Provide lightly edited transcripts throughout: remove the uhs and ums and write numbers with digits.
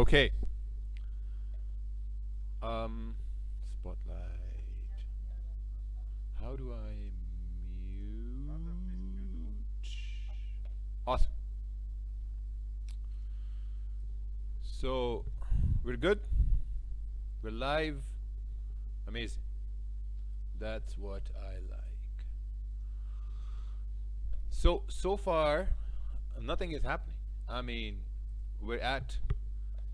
Okay. Spotlight. How do I mute? Awesome. So we're good. We're live. Amazing. That's what I like. So far, nothing is happening. I mean,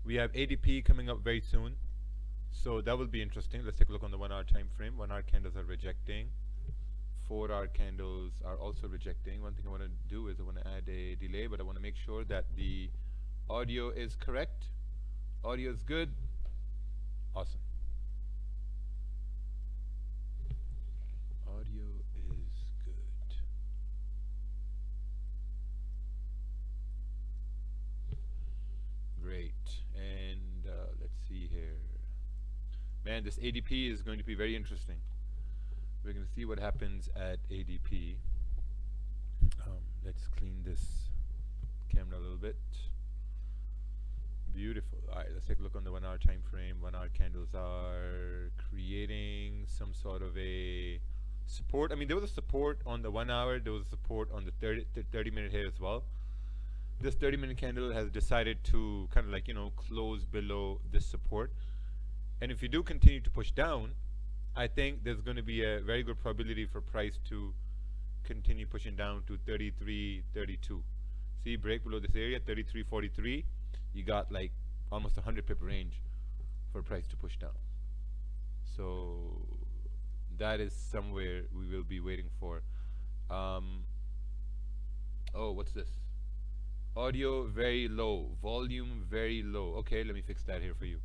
we have ADP coming up very soon. So that will be interesting. Let's take a look on the 1 hour time frame. 1 hour candles are rejecting. 4 hour candles are also rejecting. One thing I want to do is I want to add a delay, but I want to make sure that the audio is correct. Audio is good. Awesome. Audio is good. Great. And let's see here. Man, this ADP is going to be very interesting. We're going to see what happens at ADP. Let's clean this camera a little bit. Beautiful. All right, let's take a look on the 1 hour time frame. 1 hour candles are creating some sort of a support. I mean, there was a support on the 1 hour. There was a support on the 30 minute here as well. This 30-minute candle has decided to kind of like, close below this support. And if you do continue to push down, I think there's going to be a very good probability for price to continue pushing down to 33.32. See, break below this area, 33.43. You got like almost 100 pip range for price to push down. So that is somewhere we will be waiting for. Oh, what's this? Audio very low, volume very low. Okay, let me fix that here for you.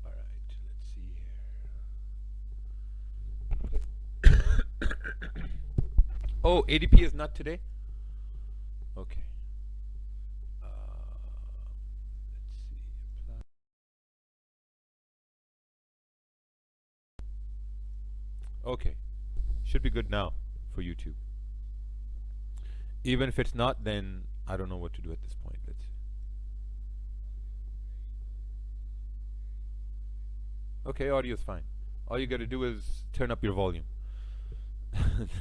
All right, let's see here. Oh, ADP is not today? Okay. Let's see. Apply. Okay. Should be good now for YouTube. Even if it's not, then I don't know what to do at this point. Let's see. Okay, audio is fine. All you got to do is turn up your volume.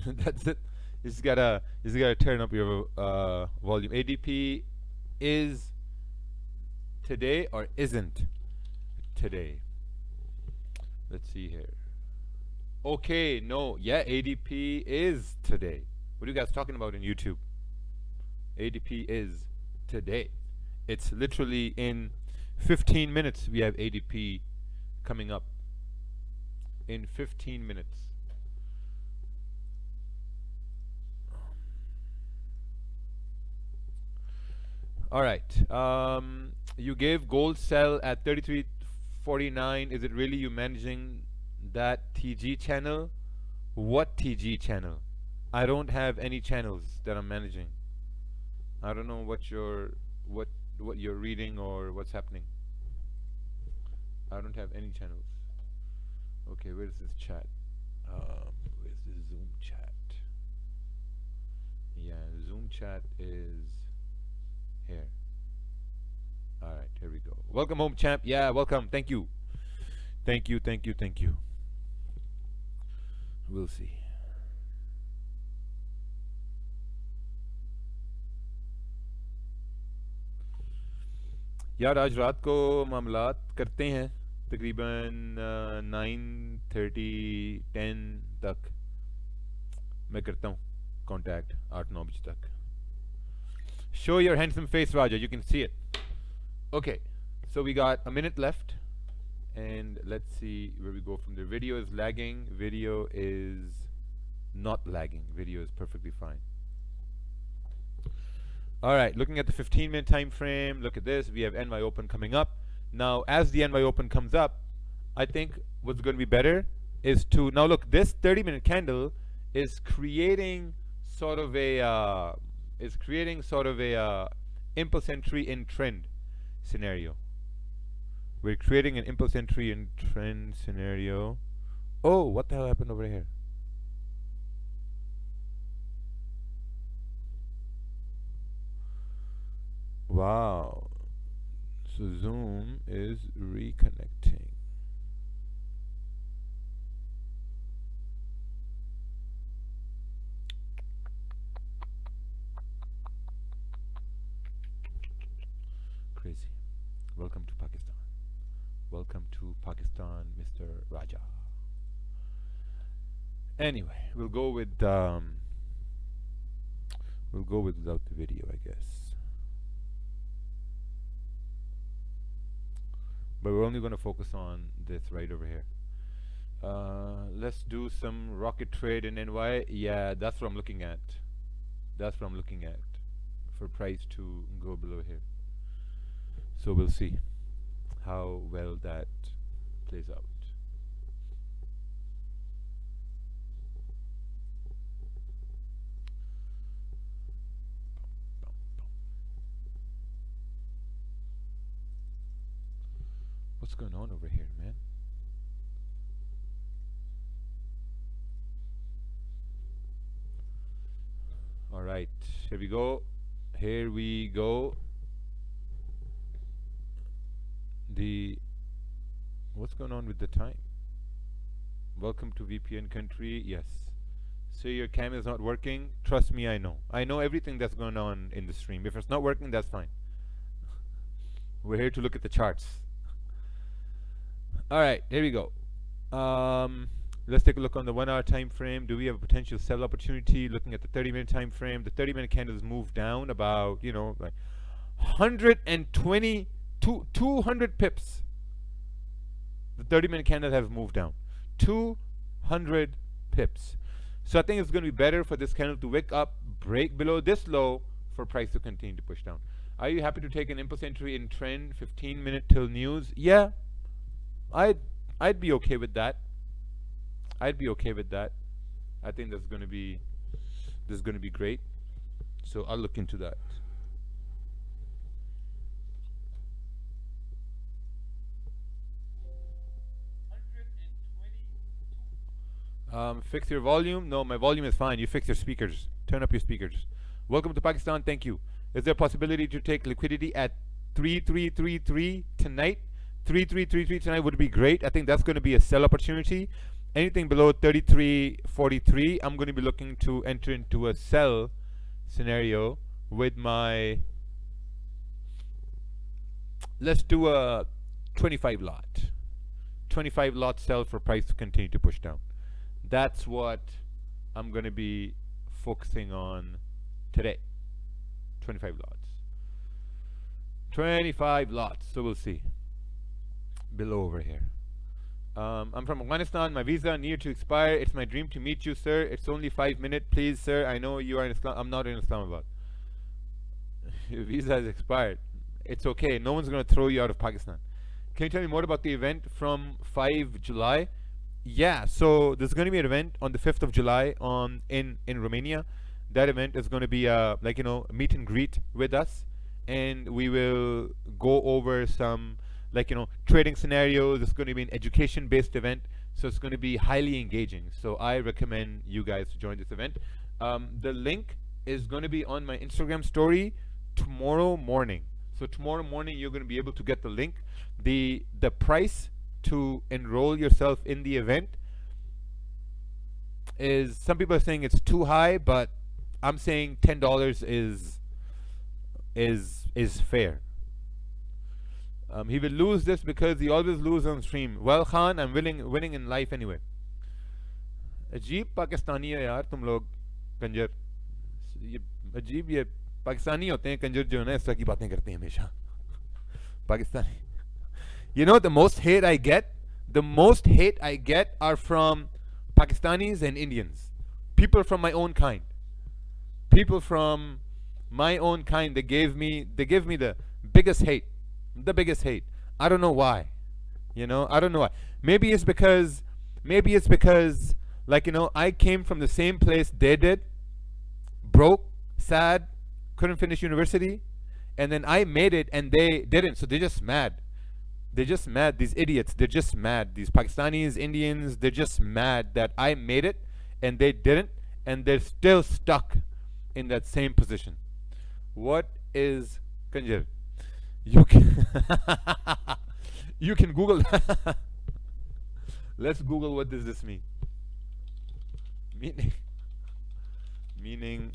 That's it. You just gotta turn up your volume. ADP is today or isn't today. Let's see here. Okay, no, yeah, ADP is today. What are you guys talking about in YouTube? ADP is today. It's literally in 15 minutes we have ADP coming up. In 15 minutes. All right. You gave gold sell at 33.49. Is it really you managing that TG channel? What TG channel? I don't have any channels that I'm managing. I don't know what you're reading or what's happening. I don't have any channels. Okay, where's this chat? Where's the Zoom chat? Yeah, Zoom chat is here. All right, here we go. Welcome home, champ. Yeah, welcome. Thank you. Thank you. We'll see. यार आज रात को मामलात करते हैं तकरीबन 9:30 10 तक मैं करता हूँ कांटेक्ट 8-9 बजे तक. Show your handsome face, Raja. You can see it. Okay, so we got a minute left, and let's see where we go from there. Video is lagging. Video is not lagging. Video is perfectly fine. All right, looking at the 15-minute time frame, look at this. We have NY Open coming up. Now, as the NY Open comes up, I think what's going to be better is to now look. This 30-minute candle is creating sort of a impulse entry in trend scenario. We're creating an impulse entry in trend scenario. Oh, what the hell happened over here? Wow. So Zoom is reconnecting. Crazy. Welcome to Pakistan. Welcome to Pakistan, Mr. Raja. Anyway, we'll go with without the video, I guess. But we're only going to focus on this right over here. Let's do some rocket trade in NY. Yeah, that's what I'm looking at. That's what I'm looking at for price to go below here. So we'll see how well that plays out. What's going on over here, man? All right, here we go. Here we go. What's going on with the time? Welcome to VPN country. Yes. So your cam is not working. Trust me, I know. I know everything that's going on in the stream. If it's not working, that's fine. We're here to look at the charts. All right, here we go. Let's take a look on the 1 hour time frame. Do we have a potential sell opportunity? Looking at the 30-minute time frame, the 30-minute candles moved down about, you know, like 120 to 200 pips. The 30-minute candles have moved down 200 pips. So I think it's going to be better for this candle to wake up, break below this low, for price to continue to push down. Are you happy to take an impulse entry in trend 15-minute till news? Yeah, I'd be okay with that. I'd be okay with that. I think that's going to be great. So I'll look into that. Fix your volume. No, my volume is fine. You fix your speakers. Turn up your speakers. Welcome to Pakistan. Thank you. Is there a possibility to take liquidity at 3333 tonight? 3333 tonight would be great. I think that's going to be a sell opportunity. Anything below 3343, I'm going to be looking to enter into a sell scenario with my, let's do a 25 lot. 25 lot sell for price to continue to push down. That's what I'm going to be focusing on today. 25 lots. 25 lots. So we'll see. Below over here. I'm from Afghanistan. My visa near to expire. It's my dream to meet you, sir. It's only 5 minutes. Please, sir. I know you are in Islam. I'm not in Islamabad. Your visa has expired. It's okay. No one's going to throw you out of Pakistan. Can you tell me more about the event from 5 July? Yeah, so there's going to be an event on the 5th of July in Romania. That event is going to be like, you know, meet and greet with us, and we will go over some, like, you know, trading scenarios. It's going to be an education based event, so it's going to be highly engaging. So I recommend you guys to join this event. The link is going to be on my Instagram story tomorrow morning. So tomorrow morning you're going to be able to get the link. The price to enroll yourself in the event is, some people are saying it's too high, but I'm saying $10 is fair. He will lose this because he always loses on stream. Well, Khan, I'm winning in life anyway. अजीब पाकिस्तानी है यार तुम लोग कंजर, ये अजीब ये पाकिस्तानी होते हैं कंजर जो है ना, इस तरह की बातें करते हैं हमेशा Pakistani. You know, the most hate I get are from Pakistanis and Indians. People from my own kind. People from my own kind, they give me the biggest hate. The biggest hate. I don't know why. You know, I don't know why. Maybe it's because, like, you know, I came from the same place they did. Broke, sad, couldn't finish university. And then I made it and they didn't. So they're just mad. They're just mad. These idiots, they're just mad. These Pakistanis, Indians, they're just mad that I made it and they didn't. And they're still stuck in that same position. What is Kanjar, you can you can Google. Let's Google what does this mean. Meaning meaning.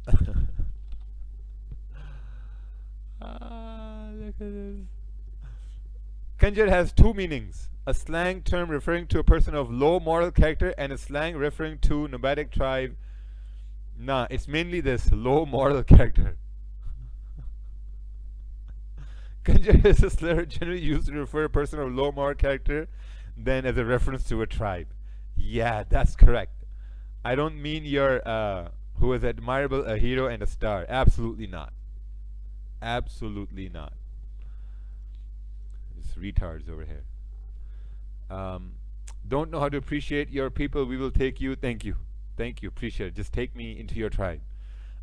Look at this. Kanjar has two meanings: a slang term referring to a person of low moral character, and a slang referring to nomadic tribe. Nah, it's mainly this low moral character. Kanjar is a slur generally used to refer a person of low moral character than as a reference to a tribe. Yeah, that's correct. I don't mean you're who is admirable, a hero, and a star. Absolutely not. Absolutely not. Just retards over here. Don't know how to appreciate your people. We will take you. Thank you. Thank you. Appreciate it. Just take me into your tribe.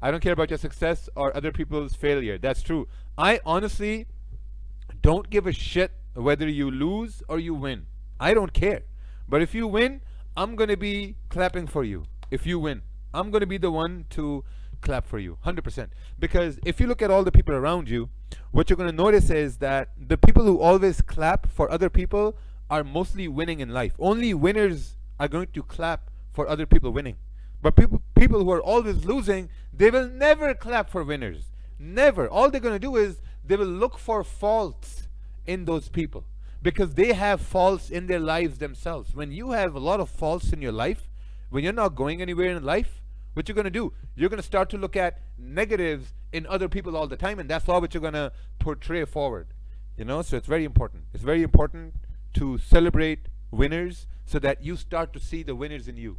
I don't care about your success or other people's failure. That's true. I honestly don't give a shit whether you lose or you win. I don't care. But if you win, I'm going to be clapping for you. If you win, I'm going to be the one to clap for you 100%. Because if you look at all the people around you, what you're going to notice is that the people who always clap for other people are mostly winning in life. Only winners are going to clap for other people winning. But people who are always losing, they will never clap for winners. Never. All they're going to do is they will look for faults in those people, because they have faults in their lives themselves. When you have a lot of faults in your life, when you're not going anywhere in life, what you're going to do, you're going to start to look at negatives in other people all the time, and that's all what you're going to portray forward. You know, so it's very important. It's very important to celebrate winners so that you start to see the winners in you.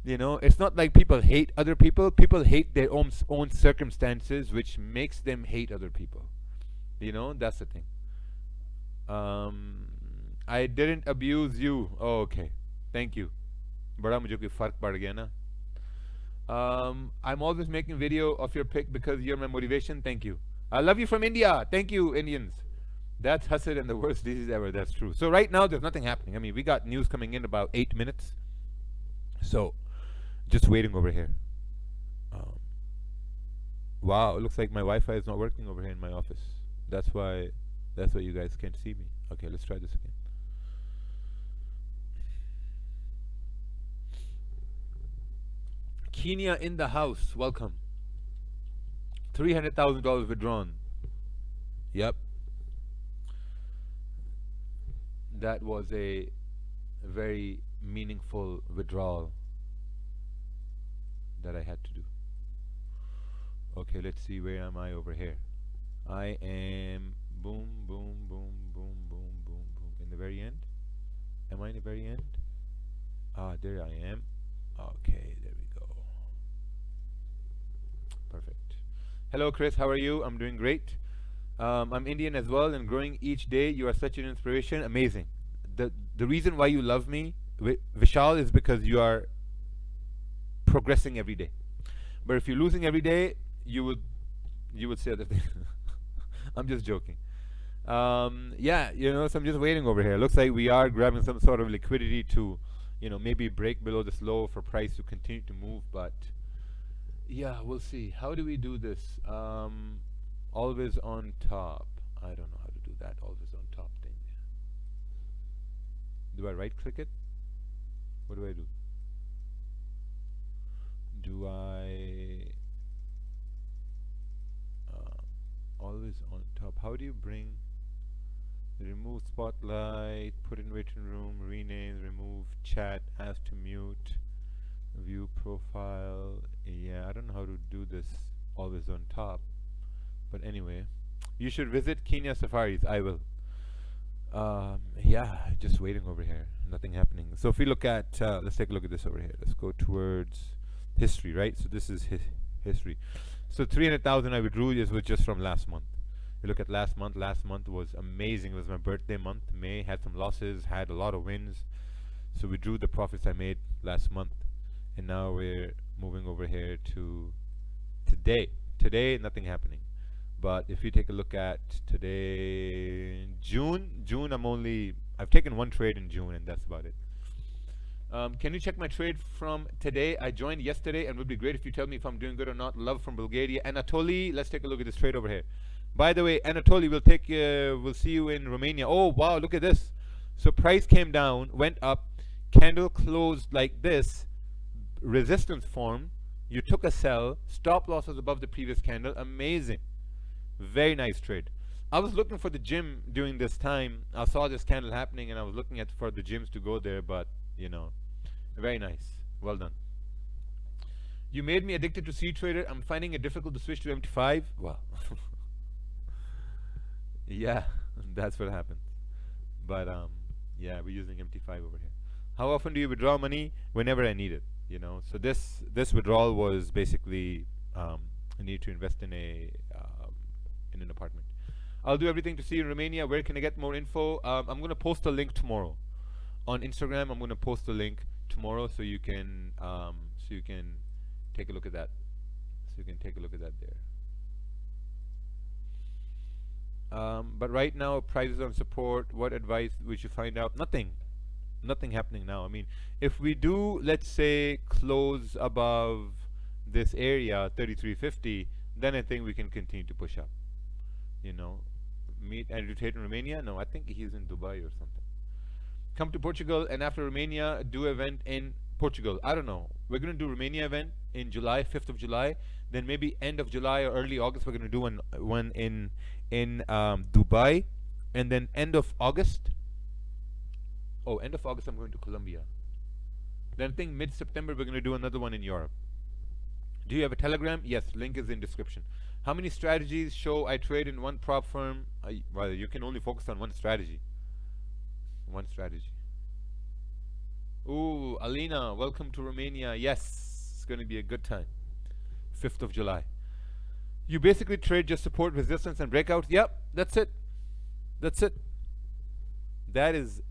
You know, it's not like people hate other people. People hate their own circumstances, which makes them hate other people. You know, that's the thing. I didn't abuse you. Oh, okay. Thank you. बड़ा मुझे कोई फर्क पड़ गया ना. I'm always making video of your pic because you're my motivation. Thank you. I love you from India. Thank you, Indians. That's Hasad and the worst disease ever. That's true. So right now there's nothing happening. I mean, we got news coming in about 8 minutes. So just waiting over here. Wow, it looks like my Wi-Fi is not working over here in my office. That's why you guys can't see me. Okay, let's try this again. Kenya in the house. Welcome. $300,000 withdrawn. Yep. That was a very meaningful withdrawal that I had to do. Okay, let's see, where am I over here? I am boom, boom, boom, boom, boom, boom, boom. In the very end? Am I in the very end? Ah, there I am. Okay, there we go. Perfect. Hello, Chris. How are you? I'm doing great. I'm Indian as well and growing each day. You are such an inspiration. Amazing. The reason why you love me, Vishal, is because you are progressing every day. But if you're losing every day, you would say other things. I'm just joking. Yeah, you know, so I'm just waiting over here. Looks like we are grabbing some sort of liquidity to, you know, maybe break below this low for price to continue to move. But yeah, we'll see. How do we do this? Always on top. I don't know how to do that always on top thing. Do I right click it? What do I do? Do I always on top? How do you bring remove spotlight, put in waiting room, rename, remove chat, ask to mute, view profile? Yeah, I don't know how to do this always on top, but anyway, you should visit Kenya Safaris. I will. Yeah, just waiting over here, nothing happening. So if we look at let's take a look at this over here. Let's go towards history, right? So this is history. So 300,000 I withdrew. This was just from last month. You look at last month. Last month was amazing. It was my birthday month. May had some losses, had a lot of wins. So we drew the profits I made last month, and now we're moving over here to today. Today, nothing happening. But if you take a look at today, June, I've taken one trade in June, and that's about it. Can you check my trade from today? I joined yesterday and would be great if you tell me if I'm doing good or not. Love from Bulgaria. Anatoly, let's take a look at this trade over here. By the way, Anatoly, we'll see you in Romania. Oh wow, look at this. So price came down, went up, candle closed like this, resistance formed. You took a sell, stop loss was above the previous candle. Amazing. Very nice trade. I was looking for the gym during this time. I saw this candle happening and I was looking at for the gyms to go there, but you know, very nice. Well done. You made me addicted to C Trader. I'm finding it difficult to switch to MT5. Well, yeah, that's what happened. But yeah, we're using MT5 over here. How often do you withdraw money? Whenever I need it. You know, so this withdrawal was basically I need to invest in in an apartment. I'll do everything to see you in Romania. Where can I get more info? I'm gonna post a link tomorrow on Instagram. I'm gonna post a link tomorrow so you can take a look at that. So you can take a look at that there. But right now, prices on support. What advice we should find out? Nothing happening now. I mean, if we do, let's say, close above this area 3350, then I think we can continue to push up. You know, meet Andrew Tate in Romania. No, I think he's in Dubai or something. Come to Portugal, and after Romania, do event in Portugal. I don't know. We're gonna do Romania event in July, 5th of July. Then maybe end of July or early August, we're gonna do one in Dubai, and then end of August. Oh, end of August, I'm going to Colombia. Then I think mid-September, we're gonna do another one in Europe. Do you have a Telegram? Yes, link is in description. How many strategies show I trade in one prop firm? Well, you can only focus on one strategy. One strategy. Ooh, Alina, welcome to Romania. Yes, it's going to be a good time. 5th of July. You basically trade just support, resistance, and breakouts? Yep, that's it. That's it. That is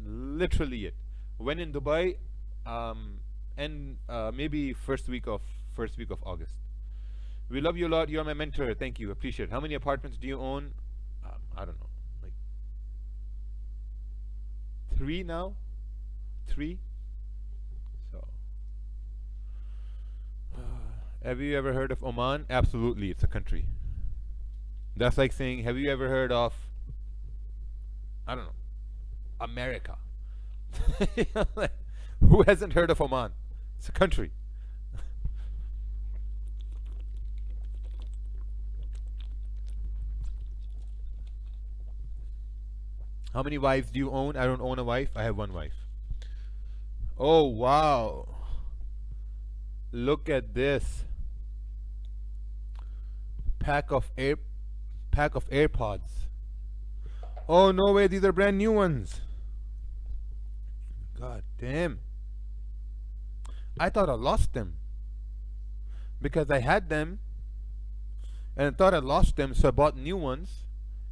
literally it. When in Dubai, and maybe first week of August. We love you a lot. You're my mentor. Thank you. Appreciate it. How many apartments do you own? I don't know. Like 3 now? 3? So, have you ever heard of Oman? Absolutely. It's a country. That's like saying, have you ever heard of, I don't know, America? Who hasn't heard of Oman? It's a country. How many wives do you own? I don't own a wife. I have one wife. Oh, wow. Look at this. Pack of AirPods. Oh, no way. These are brand new ones. God damn. I thought I lost them. Because I had them. And I thought I lost them, so I bought new ones.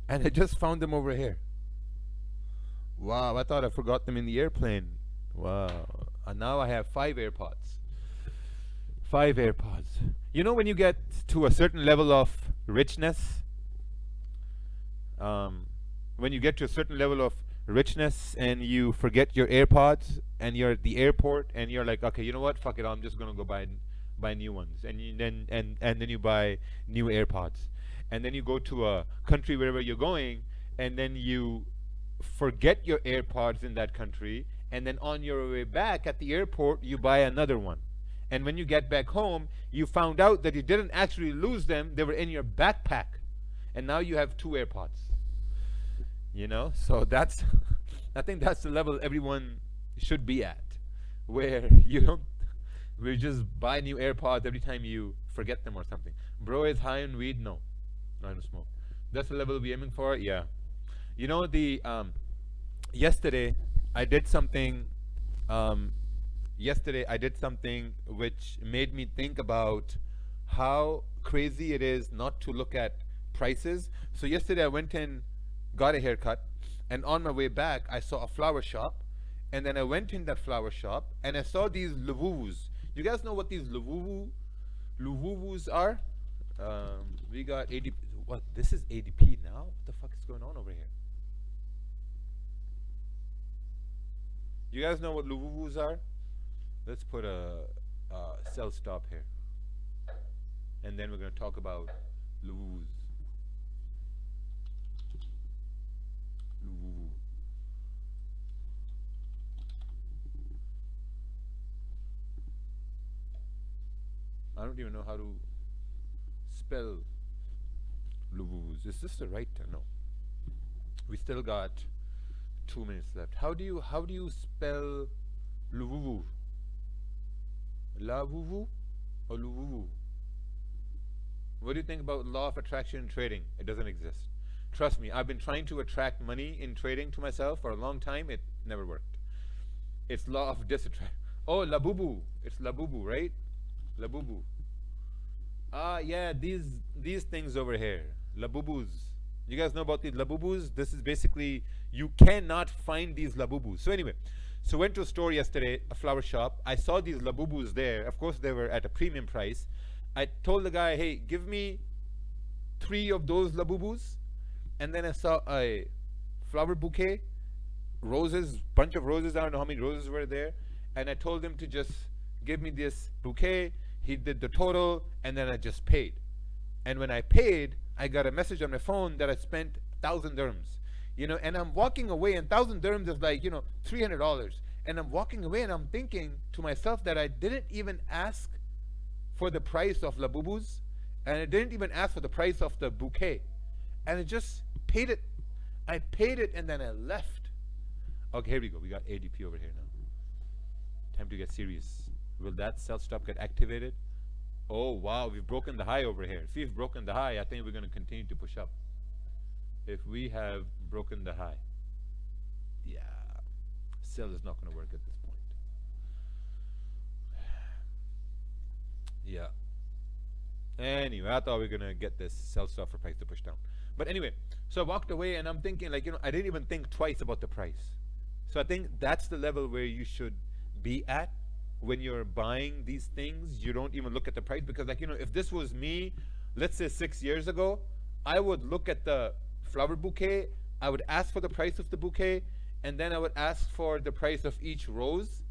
And I just found them over here. Wow, I thought I forgot them in the airplane. Wow. And now I have 5 AirPods. 5 AirPods. You know when you get to a certain level of richness, when you get to a certain level of richness and you forget your AirPods and you're at the airport and you're like, okay, you know what? Fuck it, I'm just gonna go buy new ones. And then you buy new AirPods. And then you go to a country wherever you're going, and then you forget your AirPods in that country, and then on your way back at the airport you buy another one, and when you get back home you found out that you didn't actually lose them, they were in your backpack, and now you have 2 AirPods, you know. So that's I think that's the level everyone should be at, where you don't we just buy new AirPods every time you forget them or something. Bro is high on weed? No, I don't smoke. That's the level we're aiming for. Yeah. You know, the yesterday I did something which made me think about how crazy it is not to look at prices. So yesterday I went and got a haircut, and on my way back I saw a flower shop, and then I went in that flower shop and I saw these luvuvus. You guys know what these luvuvus are? We got ADP. What? This is ADP now? What the fuck is going on over here? You guys know what luvuvus are? Let's put a sell stop here, and then we're going to talk about Luwus. Luwu. I don't even know how to spell Luwus. Is this the right term? No. We still got 2 minutes left. How do you spell Luwu? Lavuvu or Luwu? What do you think about law of attraction in trading? It doesn't exist. Trust me, I've been trying to attract money in trading to myself for a long time. It never worked. It's law of disattract. Oh, Labubu. It's Labubu, right? Labubu. Ah, yeah, these things over here. Labubus. You guys know about these Labubus? This is basically, you cannot find these Labubus. So anyway, so went to a store yesterday, a flower shop. I saw these Labubus there. Of course, they were at a premium price. I told the guy, hey, give me 3 of those Labubus. And then I saw a flower bouquet, roses, bunch of roses. I don't know how many roses were there. And I told him to just give me this bouquet. He did the total, and then I just paid. And when I paid, I got a message on my phone that I spent 1,000 dirhams. You know, and I'm walking away, and 1,000 dirhams is like, you know, $300. And I'm walking away, and I'm thinking to myself that I didn't even ask for the price of Labubus, and I didn't even ask for the price of the bouquet. And I just paid it. I paid it, and then I left. Okay, here we go. We got ADP over here now. Time to get serious. Will that sell stop get activated? Oh, wow. We've broken the high over here. If we've broken the high, I think we're going to continue to push up. If we have broken the high. Yeah. Sell is not going to work at this point. Yeah. Anyway, I thought we were going to get this sell stop for price to push down. But anyway, so I walked away and I'm thinking, like, you know, I didn't even think twice about the price. So I think that's the level where you should be at when you're buying these things. You don't even look at the price, because, like, you know, if this was me, let's say 6 years ago, I would look at the flower bouquet, I would ask for the price of the bouquet, and then I would ask for the price of each rose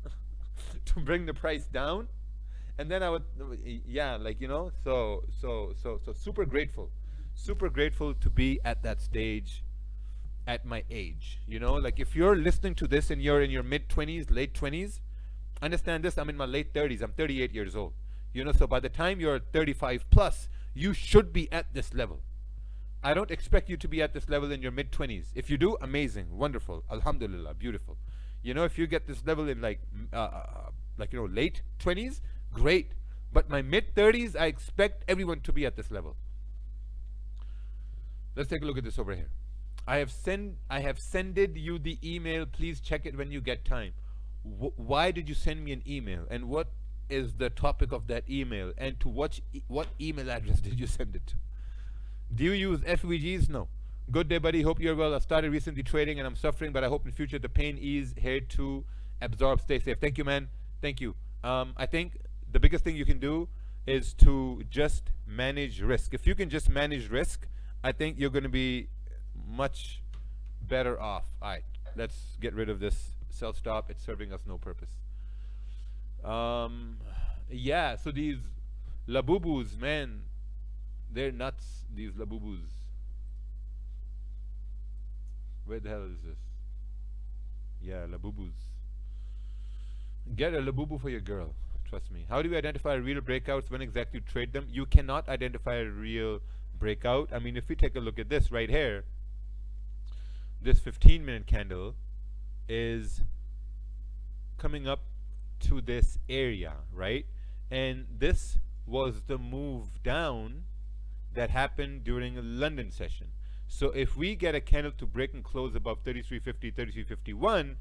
to bring the price down. And then I would, yeah, like, you know, so super grateful to be at that stage at my age. You know, like, if you're listening to this and you're in your mid-20s, late 20s, understand this, I'm in my late 30s, I'm 38 years old. You know, so by the time you're 35 plus, you should be at this level. I don't expect you to be at this level in your mid-20s. If you do, amazing, wonderful, alhamdulillah, beautiful. You know, if you get this level in like you know, late 20s, great. But my mid-30s, I expect everyone to be at this level. Let's take a look at this over here. I have sended you the email. Please check it when you get time. Why did you send me an email? And what is the topic of that email? And to what email address did you send it to? Do you use FVGs? No. Good day, buddy. Hope you're well. I started recently trading and I'm suffering, but I hope in future the pain is here to absorb. Stay safe. Thank you, man. Thank you. I think the biggest thing you can do is to just manage risk. If you can just manage risk, I think you're going to be much better off. All right, let's get rid of this sell stop. It's serving us no purpose. Yeah, so these Labubus, man, they're nuts, these Labubus. Where the hell is this? Yeah, Labubus. Get a Labubu for your girl. Trust me. How do you identify real breakouts? When exactly you trade them? You cannot identify a real breakout. I mean, if we take a look at this right here, this 15-minute candle is coming up to this area, right? And this was the move down that happened during a London session. So if we get a candle to break and close above 33.50, 33.51,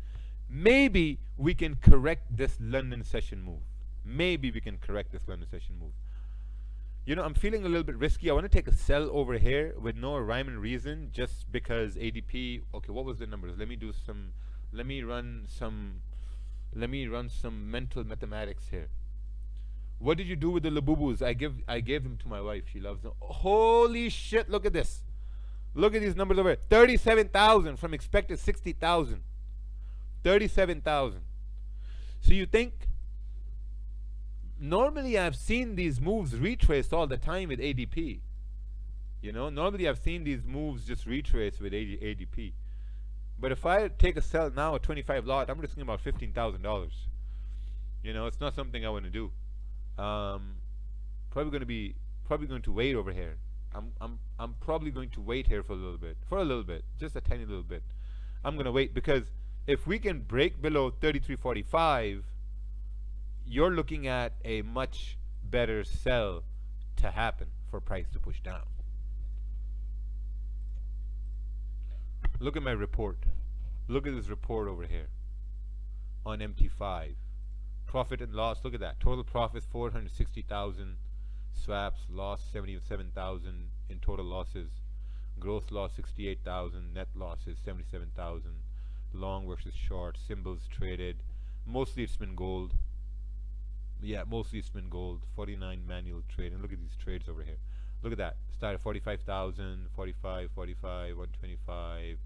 maybe we can correct this London session move. Maybe we can correct this London session move. You know, I'm feeling a little bit risky. I want to take a sell over here with no rhyme and reason, just because ADP. Okay, what was the numbers? Let me run some mental mathematics here. What did you do with the Labubus? I gave them to my wife. She loves them. Holy shit, look at this. Look at these numbers over here. 37,000 from expected 60,000. 37,000. So you think normally I've seen these moves retraced all the time with ADP. You know, normally I've seen these moves just retrace with ADP. But if I take a sell now at 25 lot, I'm risking about $15,000. You know, it's not something I want to do. Probably going to wait over here. I'm probably going to wait here for a little bit, just a tiny little bit. I'm gonna wait because if we can break below 33.45, you're looking at a much better sell to happen for price to push down. Look at my report. Look at this report over here on MT5. Profit and loss, look at that. Total profit 460,000. Swaps loss 77,000 in total losses. Gross loss 68,000. Net losses 77,000. Long versus short. Symbols traded. Mostly it's been gold. Yeah, mostly it's been gold. 49 manual trade. And look at these trades over here. Look at that. Started 45,000, 45, 45, 125.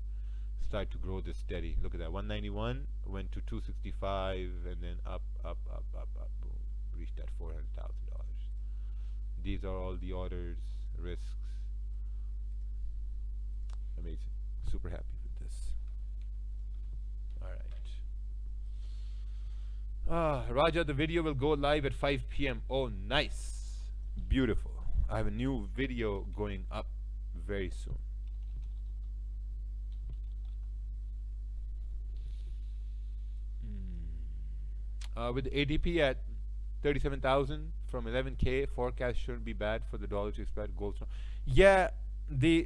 Started to grow this steady. Look at that. 191 went to 265 and then up. Boom. Reached that $400,000. These are all the orders, risks. Amazing. Super happy with this. Alright. Raja, the video will go live at 5 p.m. Oh, nice. Beautiful. I have a new video going up very soon. With ADP at 37,000 from 11K, forecast shouldn't be bad for the dollar to expect gold. Yeah,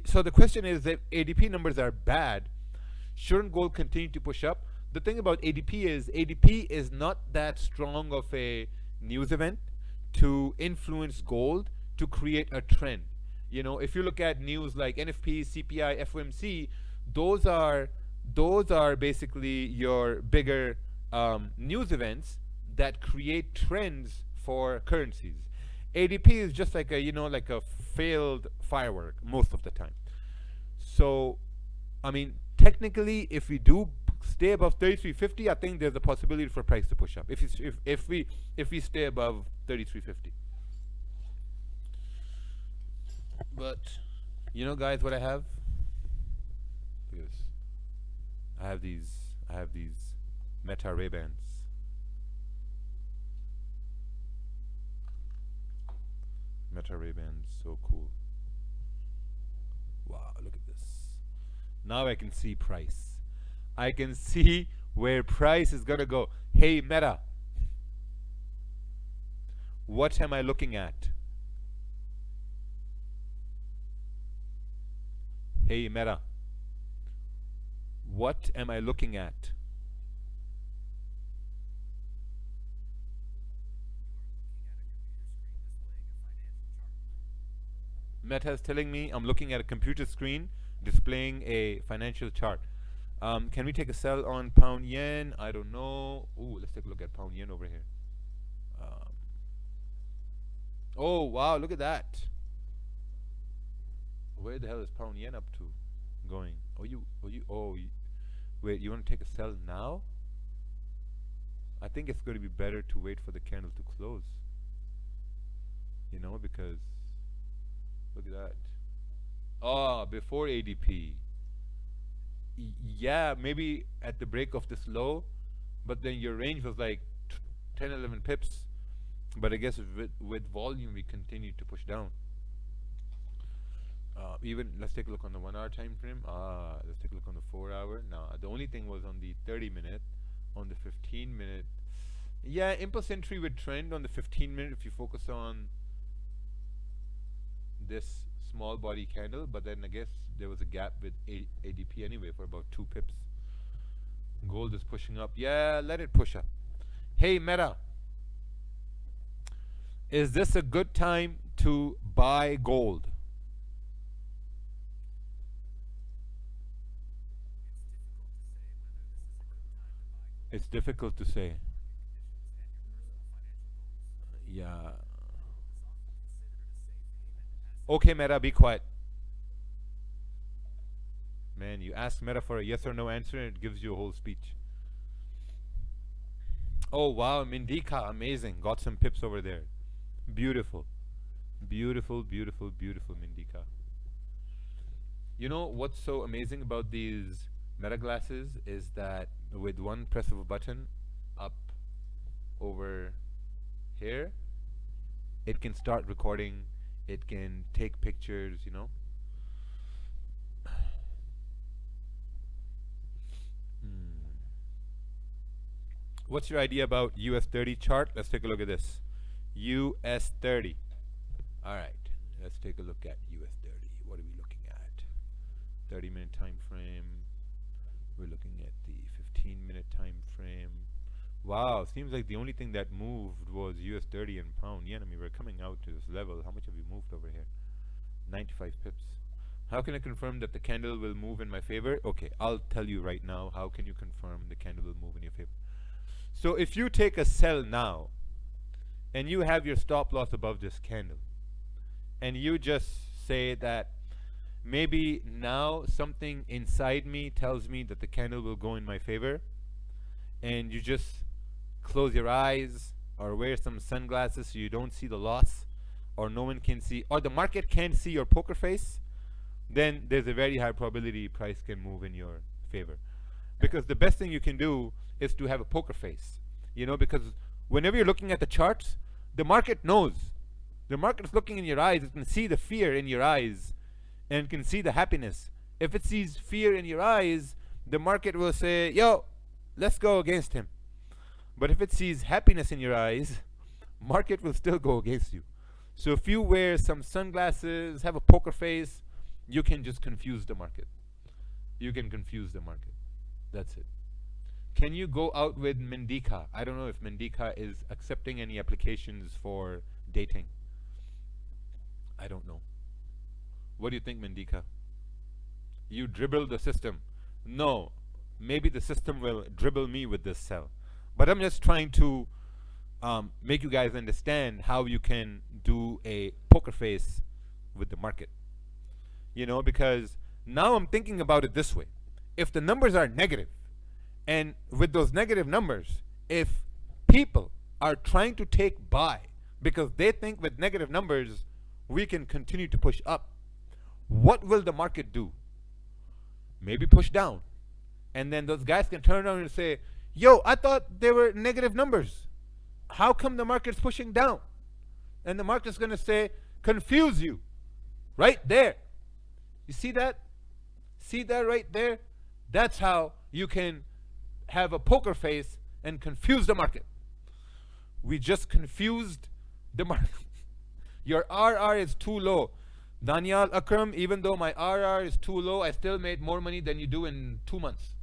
so the question is that ADP numbers are bad. Shouldn't gold continue to push up? The thing about ADP is not that strong of a news event to influence gold to create a trend. You know, if you look at news like NFP, CPI, FOMC, those are basically your bigger news events that create trends for currencies. ADP is just like a failed firework most of the time. So, I mean, technically, if we do stay above 33.50, I think there's a possibility for price to push up. If we stay above 33.50. But you know, guys, what I have? Look at this. I have these Meta Ray-Bans. Meta Ray-Bans, so cool. Wow, look at this. Now I can see price. I can see where price is gonna go. Hey Meta, what am I looking at? Hey Meta, what am I looking at? Meta is telling me I'm looking at a computer screen displaying a financial chart. Can we take a sell on pound yen? I don't know. Ooh, let's take a look at pound yen over here. Oh wow, look at that. Where the hell is pound yen up to going? Wait, you want to take a sell now? I think it's going to be better to wait for the candle to close. You know, because look at that. Oh, before ADP. Yeah, maybe at the break of this low, but then your range was like 10, 11 pips. But I guess with volume, we continue to push down. Even let's take a look on the 1 hour time frame. Let's take a look on the 4 hour. Now, the only thing was on the 30 minute, on the 15 minute. Yeah, impulse entry with trend on the 15 minute if you focus on this small body candle, but then I guess there was a gap with ADP anyway for about 2 pips. Gold is pushing up. Yeah, let it push up. Hey Meta, is this a good time to buy gold? It's difficult to say. Yeah. Okay, Meta, be quiet. Man, you ask Meta for a yes or no answer and it gives you a whole speech. Oh wow, Mindika, amazing. Got some pips over there. Beautiful. Beautiful, beautiful, beautiful Mindika. You know what's so amazing about these meta glasses is that with one press of a button up over here, it can start recording, it can take pictures, you know. What's your idea about US 30 chart? Let's take a look at this. US 30. All right, let's take a look at US 30. What are we looking at? 30-minute time frame. We're looking at the 15-minute time frame. Wow, seems like the only thing that moved was US 30 and pound yen. I mean, we're coming out to this level. How much have we moved over here? 95 pips. How can I confirm that the candle will move in my favor? Okay, I'll tell you right now. How can you confirm the candle will move in your favor? So if you take a sell now and you have your stop loss above this candle and you just say that maybe now something inside me tells me that the candle will go in my favor, and you just close your eyes or wear some sunglasses so you don't see the loss, or no one can see, or the market can't see your poker face, then there's a very high probability price can move in your favor. Because the best thing you can do is to have a poker face, you know, because whenever you're looking at the charts, the market knows. The market is looking in your eyes. It can see the fear in your eyes and can see the happiness. If it sees fear in your eyes, the market will say, yo, let's go against him. But if it sees happiness in your eyes, market will still go against you. So if you wear some sunglasses, have a poker face, you can just confuse the market. You can confuse the market. That's it. Can you go out with Mendika? I don't know if Mendika is accepting any applications for dating. I don't know. What do you think, Mendika? You dribble the system. No, maybe the system will dribble me with this sell. But I'm just trying to make you guys understand how you can do a poker face with the market. You know, because now I'm thinking about it this way. If the numbers are negative, and with those negative numbers, if people are trying to take buy because they think with negative numbers we can continue to push up, what will the market do? Maybe push down. And then those guys can turn around and say, yo, I thought they were negative numbers. How come the market's pushing down? And the market's going to say, confuse you. Right there. You see that? See that right there? That's how you can have a poker face and confuse the market. We just confused the market. Your RR is too low. Daniel Akram, even though my RR is too low, I still made more money than you do in 2 months.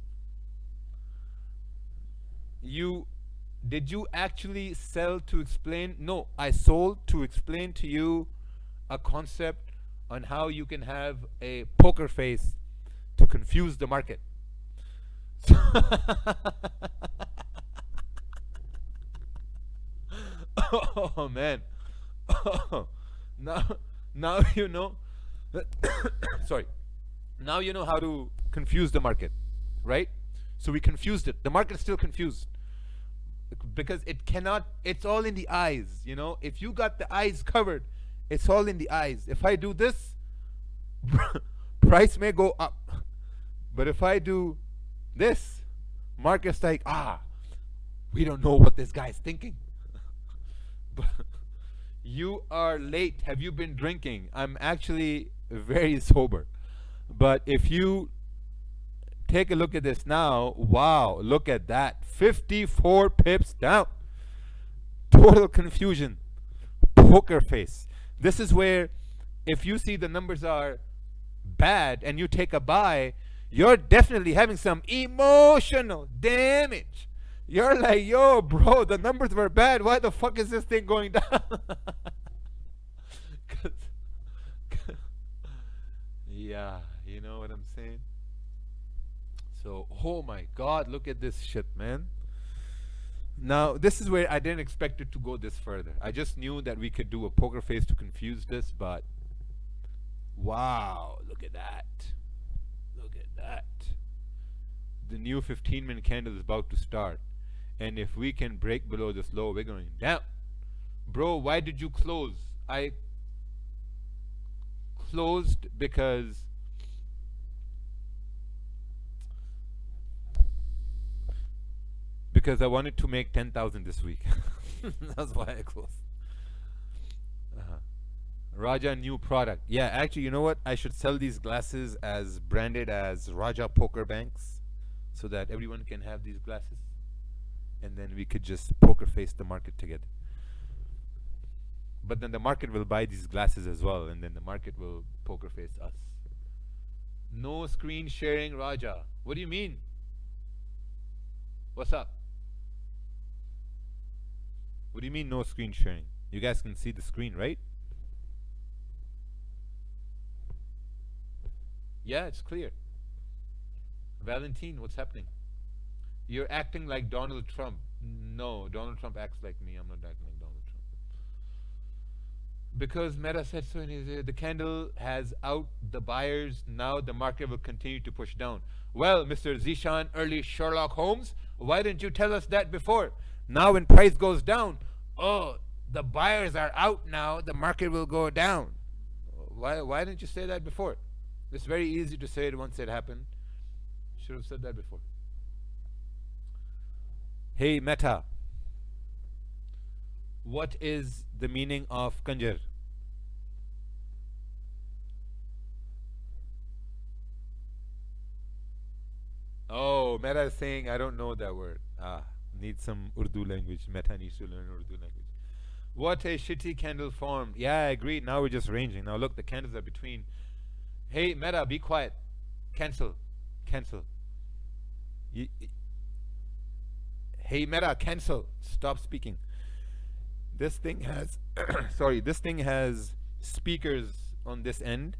Did you actually sell to explain? No, I sold to explain to you a concept on how you can have a poker face to confuse the market. Oh man. Oh, now you know. Sorry. Now you know how to confuse the market, right? So we confused it. The market is still confused because it cannot. It's all in the eyes. You know, if you got the eyes covered, it's all in the eyes. If I do this, price may go up, but if I do this, market's like, we don't know what this guy's thinking. But you are late. Have you been drinking? I'm actually very sober. But if you take a look at this now, wow, look at that. 54 pips down. Total confusion. Poker face. This is where if you see the numbers are bad and you take a buy, you're definitely having some emotional damage. You're like, yo, bro, the numbers were bad. Why the fuck is this thing going down? Yeah, you know what I'm saying? So, oh my God, look at this shit, man. Now, this is where I didn't expect it to go this further. I just knew that we could do a poker face to confuse this, but wow, look at that. Look at that. The new 15-minute candle is about to start. And if we can break below this low, we're going down. Bro, why did you close? I closed because I wanted to make 10,000 this week. That's why I closed. Raja new product. Yeah, actually, you know what? I should sell these glasses as branded as Raja Poker Banks so that everyone can have these glasses. And then we could just poker face the market together. But then the market will buy these glasses as well, and then the market will poker face us. No screen sharing, Raja. What do you mean? What's up? What do you mean no screen sharing? You guys can see the screen, right? Yeah, it's clear. Valentine, what's happening? You're acting like Donald Trump. No, Donald Trump acts like me. I'm not acting like Donald Trump. Because Meta said so in his, the candle has out the buyers. Now the market will continue to push down. Well, Mr. Zishan, early Sherlock Holmes, why didn't you tell us that before? Now when price goes down, oh, the buyers are out now, the market will go down. Why didn't you say that before? It's very easy to say it once it happened. Should have said that before. Hey Meta, what is the meaning of kanjar? Oh, Meta is saying I don't know that word. Need some Urdu language. Meta needs to learn Urdu language. What a shitty candle formed. Yeah, I agree. Now we're just ranging. Now look, the candles are between. Hey Meta, be quiet. Cancel. Hey Meta, cancel. Stop speaking. This thing has sorry, this thing has speakers on this end.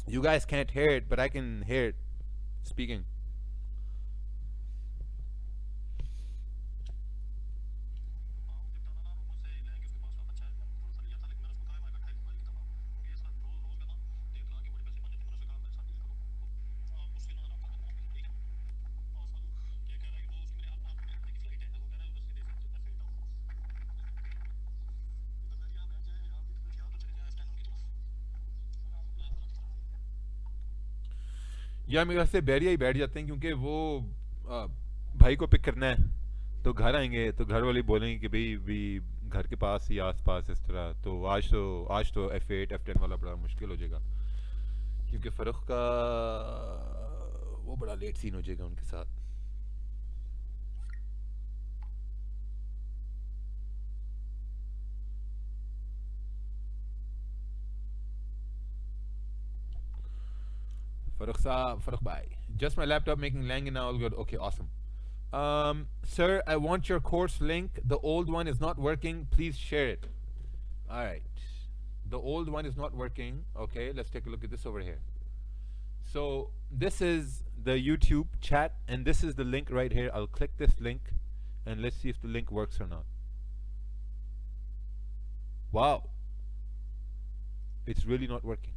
You guys can't hear it, but I can hear it speaking. या मेरे से बैरिया ही बैठ जाते हैं क्योंकि वो भाई को पिक करना है तो घर आएंगे तो घर वाले बोलेंगे कि भाई भी घर के पास ही आस पास इस तरह तो आज तो F8 F10 वाला बड़ा मुश्किल हो जाएगा क्योंकि फ़र्क का वो बड़ा लेट सीन हो जाएगा उनके साथ Farooq bhai. Just my laptop making lang and now all good. Okay, awesome. Sir, I want your course link. The old one is not working. Please share it. All right. The old one is not working. Okay, let's take a look at this over here. So this is the YouTube chat and this is the link right here. I'll click this link and let's see if the link works or not. Wow. It's really not working.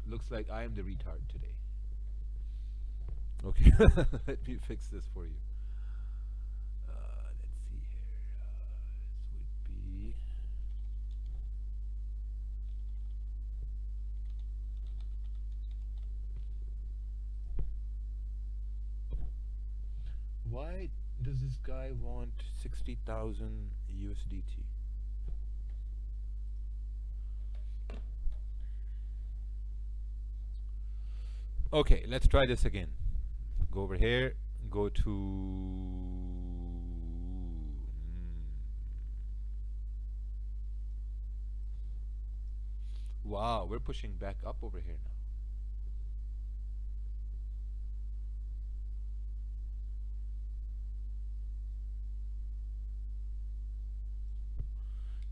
Looks like I am the retard today. Okay, let me fix this for you. Let's see here. This would be. Why does this guy want 60,000 USDT? Okay, let's try this again. Go over here, go to wow, we're pushing back up over here now.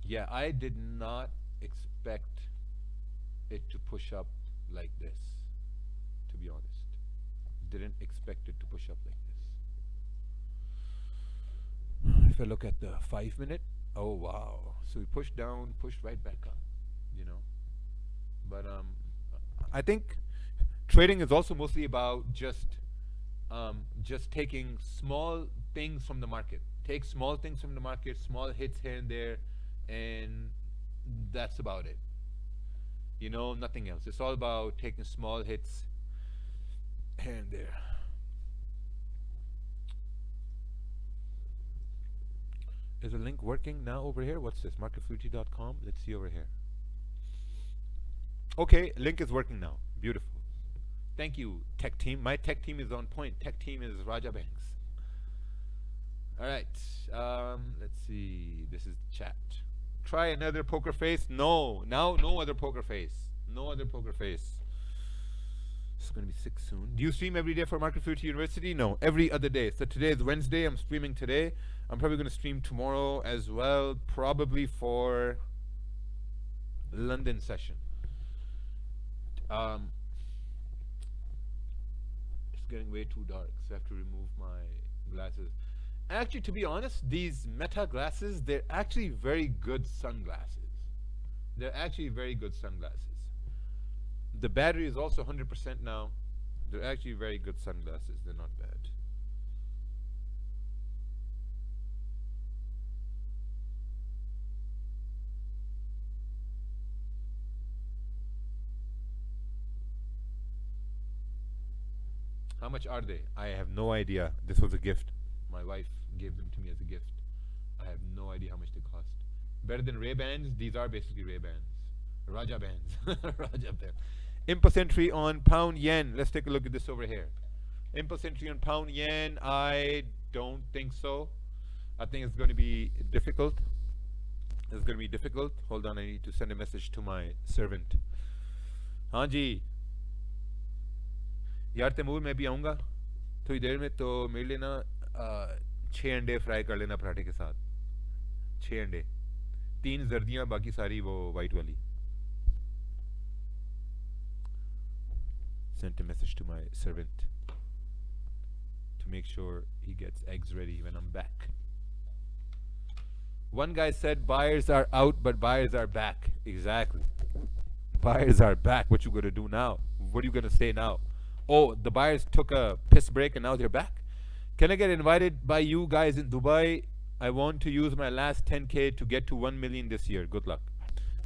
Yeah, I did not expect it to push up like this. To be honest, didn't expect it to push up like this. If I look at the 5 minute, oh wow, so we pushed down, pushed right back up, you know. But I think trading is also mostly about just just taking small things from the market. Take small things from the market, small hits here and there, and that's about it. You know, nothing else. It's all about taking small hits here and there. Is the link working now over here? What's this? MarketFluidity.com. Let's see over here. Okay, link is working now. Beautiful. Thank you, tech team. My tech team is on point. Tech team is Raja Banks. All right. Let's see. This is chat. Try another poker face. No. Now, no other poker face. No other poker face. It's going to be 6 soon. Do you stream every day for Market Fluidity University? No. Every other day. So today is Wednesday. I'm streaming today. I'm probably going to stream tomorrow as well. Probably for London session. It's getting way too dark, so I have to remove my glasses. Actually, to be honest, these Meta glasses, they're actually very good sunglasses. They're actually very good sunglasses. The battery is also 100% now. They're actually very good sunglasses. They're not bad. How much are they? I have no idea. This was a gift. My wife gave them to me as a gift. I have no idea how much they cost. Better than Ray-Bans? These are basically Ray-Bans. Raja Bands. Raja Bands. Impulse entry on pound yen. Let's take a look at this over here. Impulse entry on pound yen. I don't think so. I think it's going to be difficult. It's going to be difficult. Hold on, I need to send a message to my servant. Hanji. यार तैमूर मैं भी आऊँगा थोड़ी देर में तो मेरे लिए ना 6 अंडे फ्राई कर लेना पराठे के साथ 6 अंडे 3 जर्दियाँ बाकी सारी वो वाइट वाली sent a message to my servant to make sure he gets eggs ready when I'm back. One guy said buyers are out but buyers are back. Exactly. Buyers are back. What you gonna do now? What are you gonna say now? Oh, the buyers took a piss break and now they're back. Can I get invited by you guys in Dubai? I want to use my last 10K to get to 1 million this year. Good luck.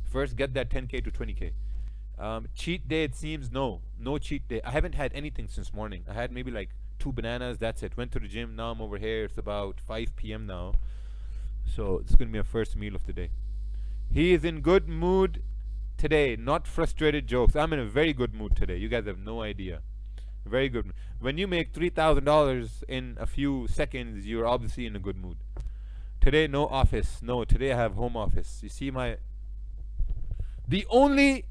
First, get that 10K to 20K. Cheat day, it seems. No cheat day. I haven't had anything since morning. I had maybe like 2 bananas. That's it. Went to the gym. Now I'm over here. It's about 5 p.m. now. So it's going to be my first meal of the day. He is in good mood today. Not frustrated jokes. I'm in a very good mood today. You guys have no idea. Very good. When you make $3,000 in a few seconds, you're obviously in a good mood. Today, no office. No, today I have home office. You see my... The only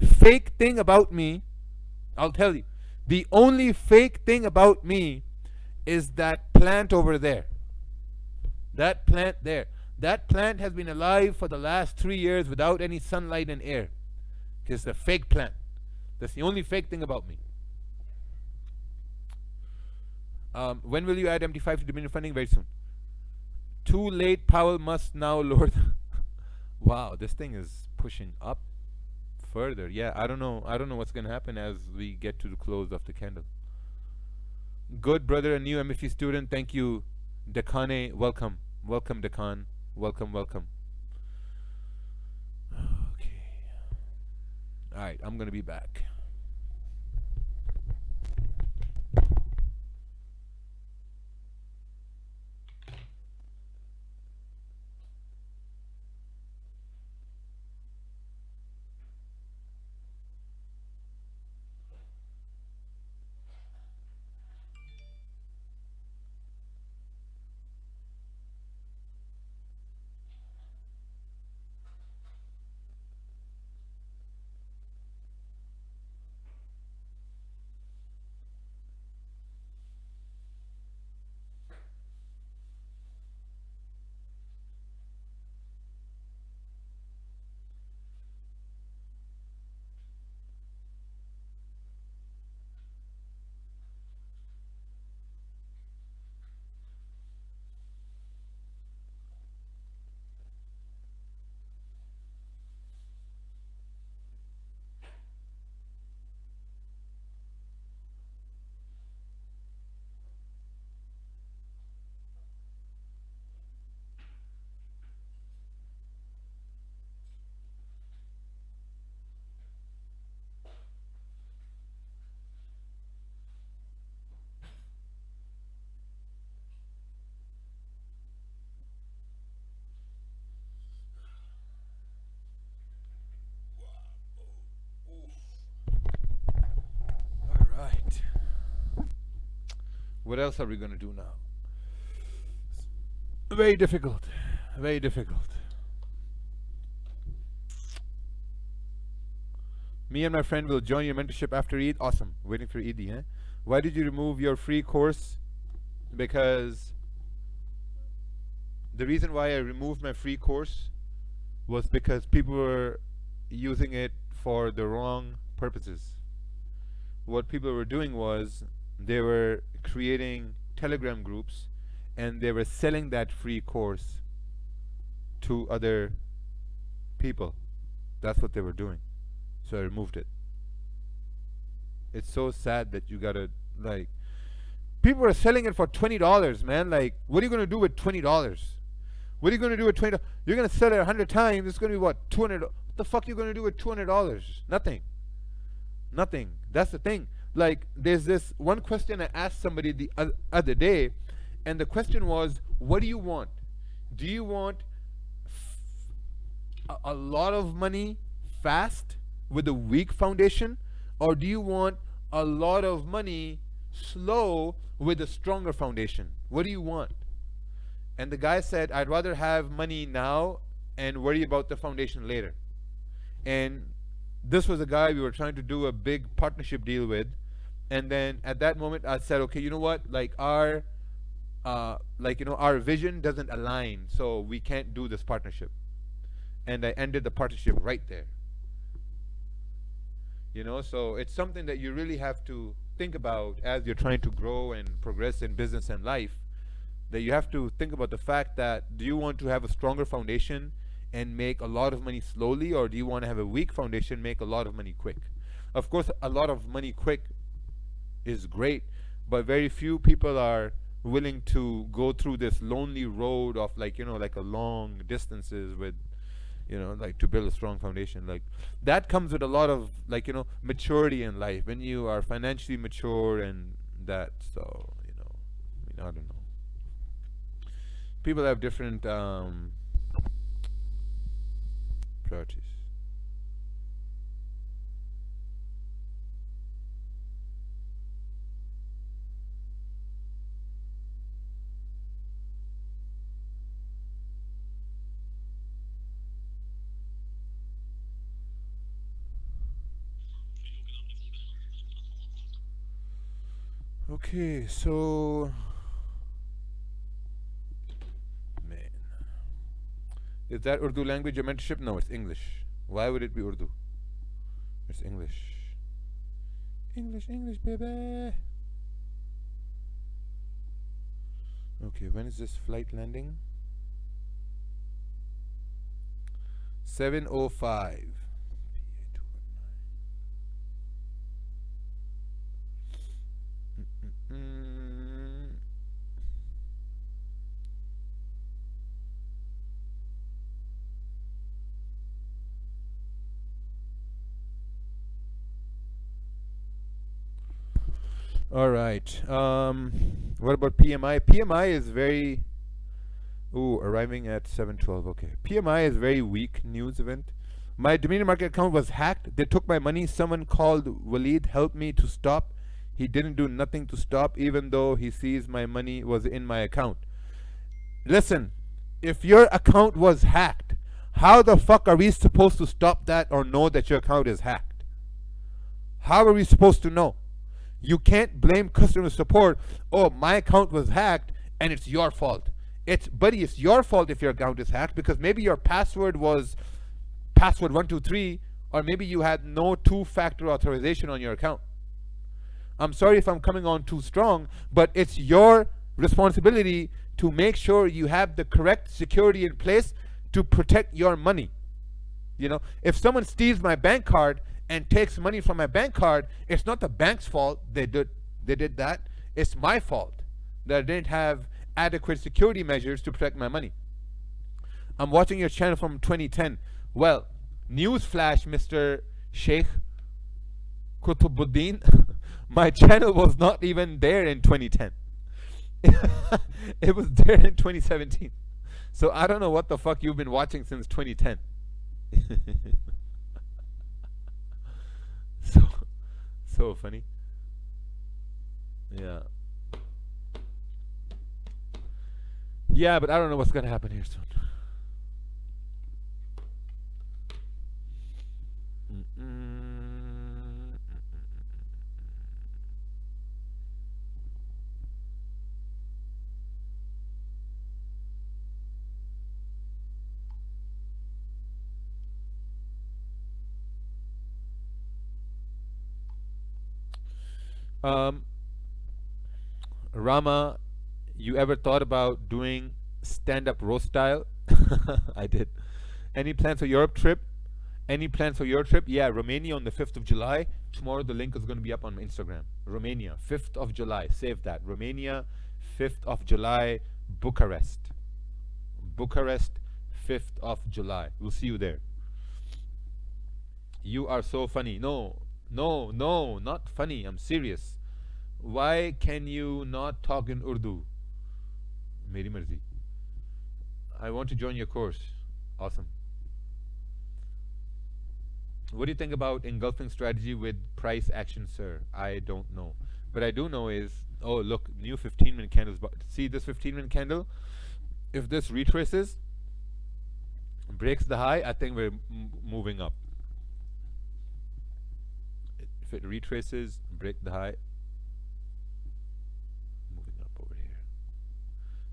fake thing about me, I'll tell you, the only fake thing about me is that plant over there. That plant there. That plant has been alive for the last 3 years without any sunlight and air. It's a fake plant. That's the only fake thing about me. When will you add MT5 to Dominion funding? Very soon. Too late. Powell must now lower the wow, this thing is pushing up further. Yeah, I don't know what's gonna happen as we get to the close of the candle. Good brother, a new MFE student. Thank you, Dekane. Welcome, Dekan. Welcome. Okay. All right, I'm gonna be back. What else are we going to do now? Very difficult. Very difficult. Me and my friend will join your mentorship after Eid. Awesome. Waiting for Eid, huh? Why did you remove your free course? Because the reason why I removed my free course was because people were using it for the wrong purposes. What people were doing was they were creating Telegram groups and they were selling that free course to other people. That's what they were doing. So I removed it. It's so sad that you gotta, like, people are selling it for $20, man. Like, what are you gonna do with $20? What are you gonna do with $20? You're gonna sell it 100 times. It's gonna be what, $200? What the fuck are you gonna do with $200? Nothing. Nothing. That's the thing. Like, there's this one question I asked somebody the other day, and the question was, what do you want? Do you want a lot of money fast with a weak foundation, or do you want a lot of money slow with a stronger foundation? What do you want? And the guy said, I'd rather have money now and worry about the foundation later. And this was a guy we were trying to do a big partnership deal with. And then at that moment I said, okay, you know what, like our vision doesn't align, so we can't do this partnership. And I ended the partnership right there. You know, so it's something that you really have to think about as you're trying to grow and progress in business and life, that you have to think about the fact that, do you want to have a stronger foundation and make a lot of money slowly, or do you want to have a weak foundation, make a lot of money quick? Of course, a lot of money quick is great, but very few people are willing to go through this lonely road of, like, you know, like a long distances with, you know, like to build a strong foundation. Like, that comes with a lot of, like, you know, maturity in life, when you are financially mature and that. So, you know, I mean, I don't know. People have different priorities. Okay, so man, is that Urdu language your mentorship? No, it's English. Why would it be Urdu? It's English. English, English, baby. Okay, when is this flight landing? 7:05. All right. What about PMI? PMI is very... Ooh, arriving at 7:12. Okay. PMI is very weak news event. My Dominion Market account was hacked. They took my money. Someone called Waleed, helped me to stop. He didn't do nothing to stop, even though he sees my money was in my account. Listen, if your account was hacked, how the fuck are we supposed to stop that or know that your account is hacked? How are we supposed to know? You can't blame customer support. Oh, my account was hacked and it's your fault. Buddy, it's your fault if your account is hacked, because maybe your password was password 123, or maybe you had no two-factor authorization on your account. I'm sorry if I'm coming on too strong, but it's your responsibility to make sure you have the correct security in place to protect your money. You know, if someone steals my bank card and takes money from my bank card, it's not the bank's fault they did that. It's my fault that I didn't have adequate security measures to protect my money. I'm watching your channel from 2010. Well, newsflash, Mr. Sheikh Kutubuddin, my channel was not even there in 2010. It was there in 2017. So I don't know what the fuck you've been watching since 2010. So funny. Yeah. Yeah, but I don't know what's gonna happen here soon. Um, Rama, you ever thought about doing stand-up roast style? I did. Any plans for Europe trip? Any plans for your trip? Yeah, Romania on the 5th of July. Tomorrow the link is going to be up on my Instagram. Romania, 5th of July. Save that. Romania, 5th of July, Bucharest. Bucharest, 5th of July. We'll see you there. You are so funny. No, no, no, not funny. I'm serious. Why can you not talk in Urdu? Meri marzi. I want to join your course. Awesome. What do you think about engulfing strategy with price action, sir? I don't know. What I do know is, oh, look, new 15-minute candles. See this 15-minute candle? If this retraces, breaks the high, I think we're moving up. If it retraces, break the high, moving up over here.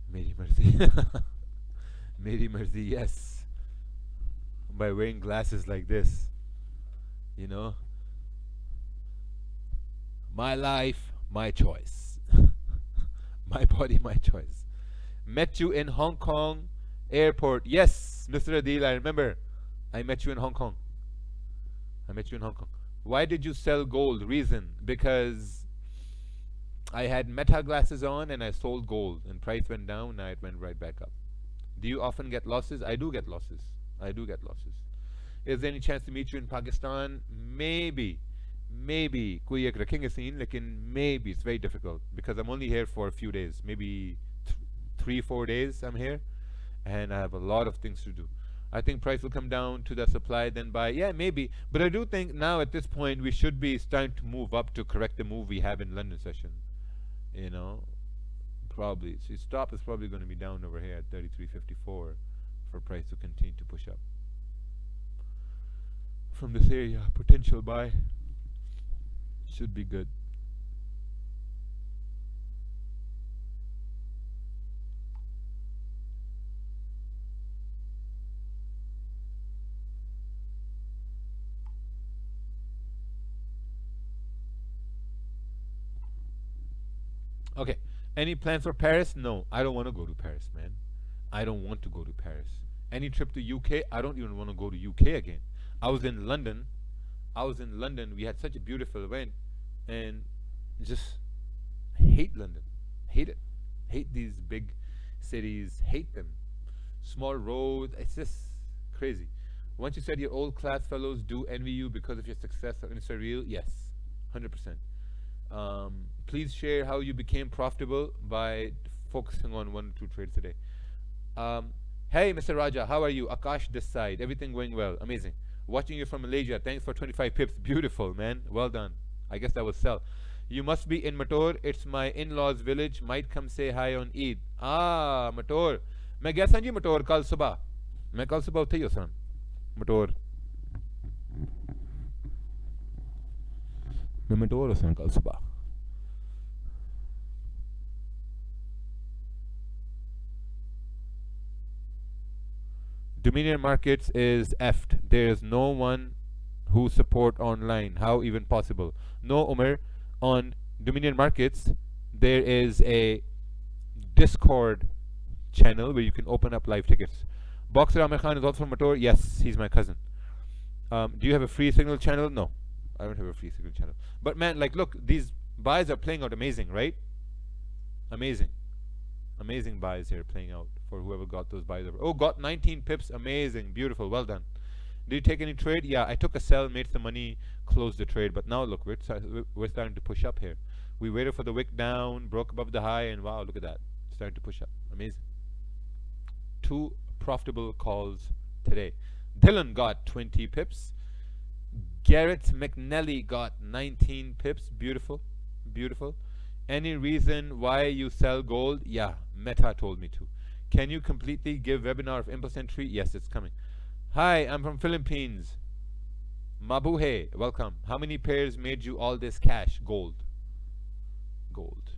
Meri marzi. Meri marzi, yes. By wearing glasses like this. You know, my life, my choice. My body, my choice. Met you in Hong Kong airport. Yes, Mr. Adil, I remember. I met you in Hong Kong. I met you in Hong Kong. Why did you sell gold? Reason, because I had Meta glasses on and I sold gold and price went down, now it went right back up. Do you often get losses? I do get losses. I do get losses. Is there any chance to meet you in Pakistan? Maybe. Maybe. Koi ek rakhenge scene, lekin maybe. It's very difficult because I'm only here for a few days. Maybe 3-4 days I'm here and I have a lot of things to do. I think price will come down to the supply, then buy. Yeah, maybe. But I do think now at this point we should be starting to move up to correct the move we have in London session. You know, probably. See, stop is probably going to be down over here at 33.54 for price to continue to push up. From this area, potential buy should be good. Okay, any plans for Paris? No, I don't want to go to Paris, man. I don't want to go to Paris. Any trip to UK? I don't even want to go to UK again. I was in London. We had such a beautiful event, and just hate London. Hate it. Hate these big cities. Hate them. Small roads. It's just crazy. Once you said your old class fellows do envy you because of your success or Insta Reel, yes, 100%. Please share how you became profitable by focusing on 1 or 2 trades a day. Hey, Mr. Raja, how are you? Akash this side. Everything going well. Amazing. Watching you from Malaysia. Thanks for 25 pips. Beautiful, man. Well done. I guess that was sell. You must be in Mator. It's my in-laws village. Might come say hi on Eid. Ah, Mator. मैं गया था जी Mator कल सुबह. मैं कल सुबह उठे ही हूँ Mator. मैं Mator हूँ कल सुबह. Dominion Markets is effed. There is no one who support online. How even possible? No, Umar. On Dominion Markets, there is a Discord channel where you can open up live tickets. Boxer Amir Khan is also from Mator. Yes, he's my cousin. Do you have a free signal channel? No, I don't have a free signal channel. But man, like, look, these buys are playing out amazing, right? Amazing. Amazing buys here playing out for whoever got those buys over. Oh, got 19 pips. Amazing. Beautiful. Well done. Did you take any trade? Yeah, I took a sell, made some money, closed the trade. But now look, we're starting to push up here. We waited for the wick down, broke above the high, and wow, look at that. Starting to push up. Amazing. 2 profitable calls today. Dylan got 20 pips. Garrett McNally got 19 pips. Beautiful. Beautiful. Any reason why you sell gold? Yeah, Meta told me to. Can you completely give webinar of impulse entry? Yes, it's coming. Hi, I'm from Philippines. Mabuhay, welcome. How many pairs made you all this cash? Gold. Gold.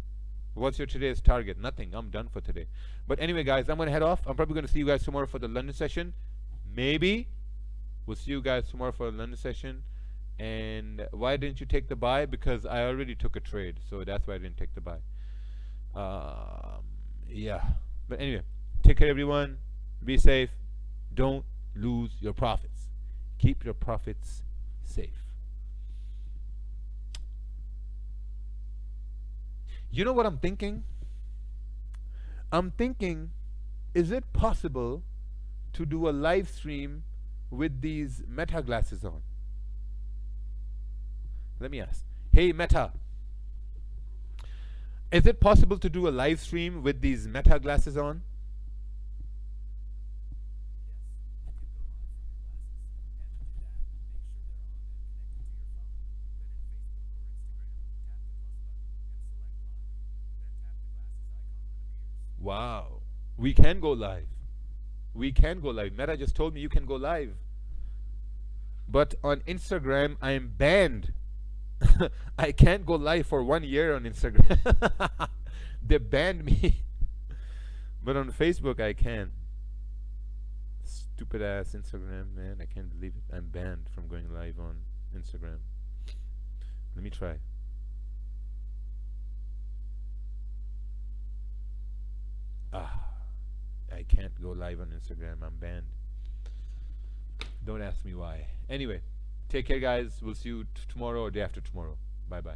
What's your today's target? Nothing. I'm done for today. But anyway, guys, I'm going to head off. I'm probably going to see you guys tomorrow for the London session. Maybe we'll see you guys tomorrow for the London session. And why didn't you take the buy? Because I already took a trade. So that's why I didn't take the buy. Yeah. But anyway, take care, everyone. Be safe. Don't lose your profits. Keep your profits safe. You know what I'm thinking? I'm thinking, is it possible to do a live stream with these Meta glasses on? Let me ask. Hey, Meta. Is it possible to do a live stream with these Meta glasses on? Wow. We can go live. We can go live. Meta just told me you can go live. But on Instagram, I am banned. I can't go live for 1 year on Instagram. They banned me. But on Facebook, I can. Stupid ass Instagram, man. I can't believe it. I'm banned from going live on Instagram. Let me try. I can't go live on Instagram. I'm banned. Don't ask me why. Anyway, take care, guys. We'll see you tomorrow or day after tomorrow. Bye-bye.